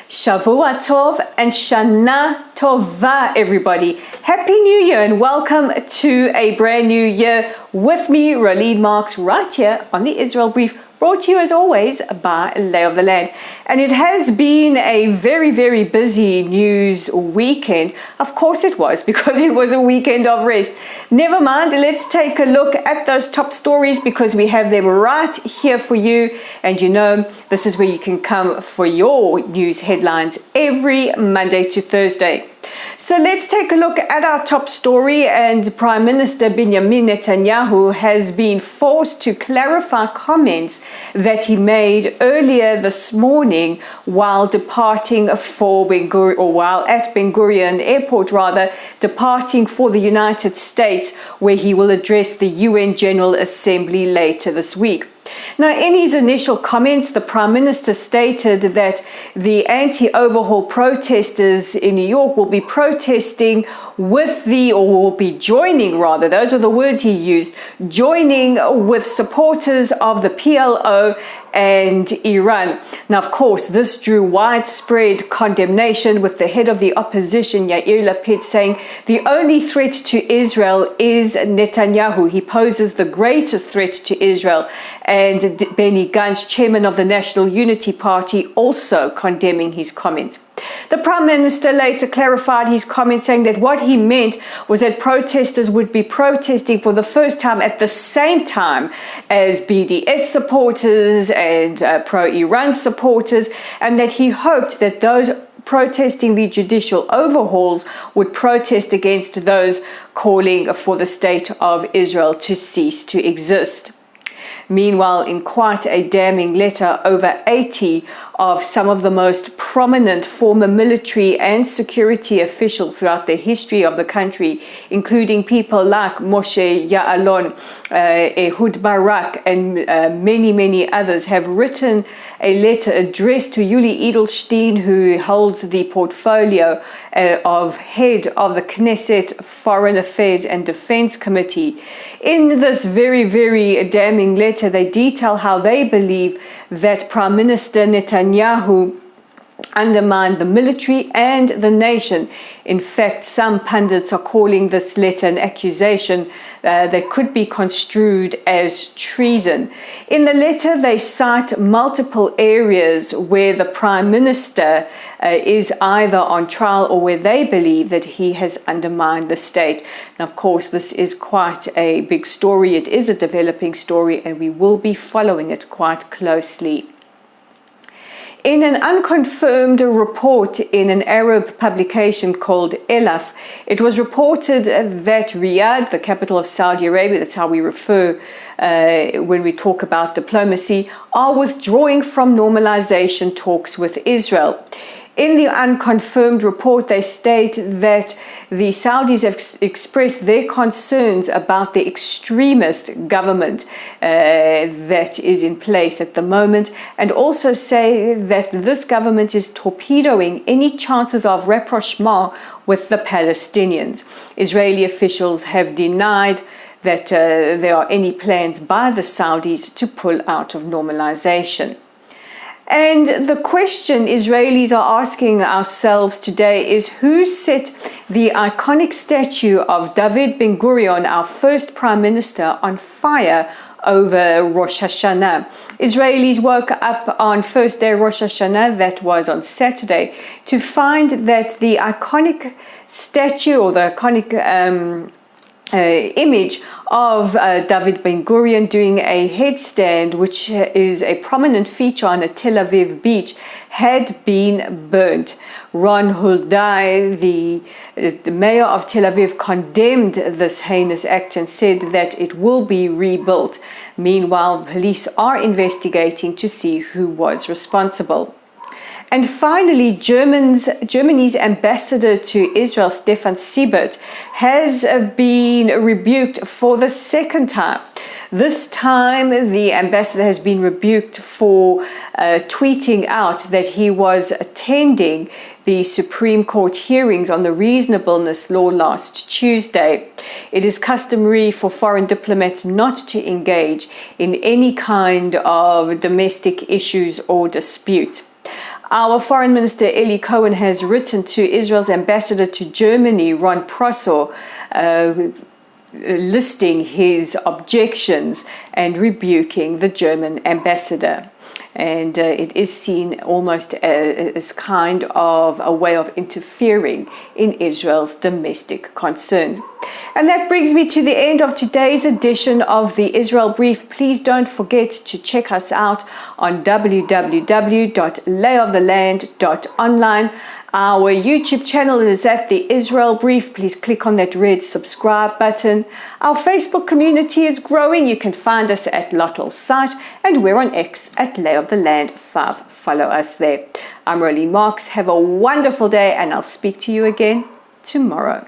Shavua Tov and Shana Tova, everybody. Happy New Year and welcome to a brand new year with me, Rolene Marks, right here on the Israel Brief, brought to you as always by Lay of the Land. And it has been a very, very busy news weekend. Of course it was, because it was a weekend of rest. Never mind, let's take a look at those top stories because we have them right here for you. And you know, this is where you can come for your news headlines every Monday to Thursday. So let's take a look at our top story, and Prime Minister Benjamin Netanyahu has been forced to clarify comments that he made earlier this morning while departing for while at Ben Gurion Airport, departing for the United States, where he will address the UN General Assembly later this week. Now, in his initial comments, the Prime Minister stated that the anti-overhaul protesters in New York will be protesting with will be joining, those are the words he used, joining with supporters of the PLO and Iran. Now, of course, this drew widespread condemnation, with the head of the opposition, Yair Lapid, saying the only threat to Israel is Netanyahu. He poses the greatest threat to Israel. And Benny Gantz, chairman of the National Unity Party, also condemning his comments. The Prime Minister later clarified his comment, saying that what he meant was that protesters would be protesting for the first time at the same time as BDS supporters and pro-Iran supporters, and that he hoped that those protesting the judicial overhauls would protest against those calling for the state of Israel to cease to exist. Meanwhile, in quite a damning letter, over 80 of some of the most prominent former military and security officials throughout the history of the country, including people like Moshe Ya'alon, Ehud Barak, and many others, have written a letter addressed to Yuli Edelstein, who holds the portfolio of head of the Knesset Foreign Affairs and Defense Committee. In this very, very damning letter, they detail how they believe that Prime Minister Netanyahu undermined the military and the nation. In fact, some pundits are calling this letter an accusation that could be construed as treason. In the letter, they cite multiple areas where the Prime Minister is either on trial or where they believe that he has undermined the state. Now, of course, this is quite a big story. It is a developing story, and we will be following it quite closely. In an unconfirmed report in an Arab publication called Elaf, it was reported that Riyadh, the capital of Saudi Arabia, that's how we refer when we talk about diplomacy, are withdrawing from normalization talks with Israel. In the unconfirmed report, they state that the Saudis have expressed their concerns about the extremist government that is in place at the moment, and also say that this government is torpedoing any chances of rapprochement with the Palestinians. Israeli officials have denied that there are any plans by the Saudis to pull out of normalization. And the question Israelis are asking ourselves today is, who set the iconic statue of David Ben Gurion, our first prime minister, on fire over Rosh Hashanah? Israelis woke up on first day Rosh Hashanah, that was on Saturday, to find that the iconic statue, or the iconic image of David Ben Gurion doing a headstand, which is a prominent feature on a Tel Aviv beach, had been burnt. Ron Huldai, the mayor of Tel Aviv, condemned this heinous act and said that it will be rebuilt. Meanwhile, police are investigating to see who was responsible. And finally, Germany's ambassador to Israel, Stefan Siebert, has been rebuked for the second time. This time, the ambassador has been rebuked for tweeting out that he was attending the Supreme Court hearings on the reasonableness law last Tuesday. It is customary for foreign diplomats not to engage in any kind of domestic issues or disputes. Our Foreign Minister Eli Cohen has written to Israel's ambassador to Germany, Ron Prosor, listing his objections and rebuking the German ambassador. And it is seen almost as kind of a way of interfering in Israel's domestic concerns. And that brings me to the end of today's edition of the Israel Brief. Please don't forget to check us out on www.layoftheland.online. Our YouTube channel is at the Israel Brief. Please click on that red subscribe button. Our Facebook community is growing. You can find us at Lottel's site, and we're on X at Lay of the Land 5. Follow us there. I'm Rolene Marks. Have a wonderful day, and I'll speak to you again tomorrow.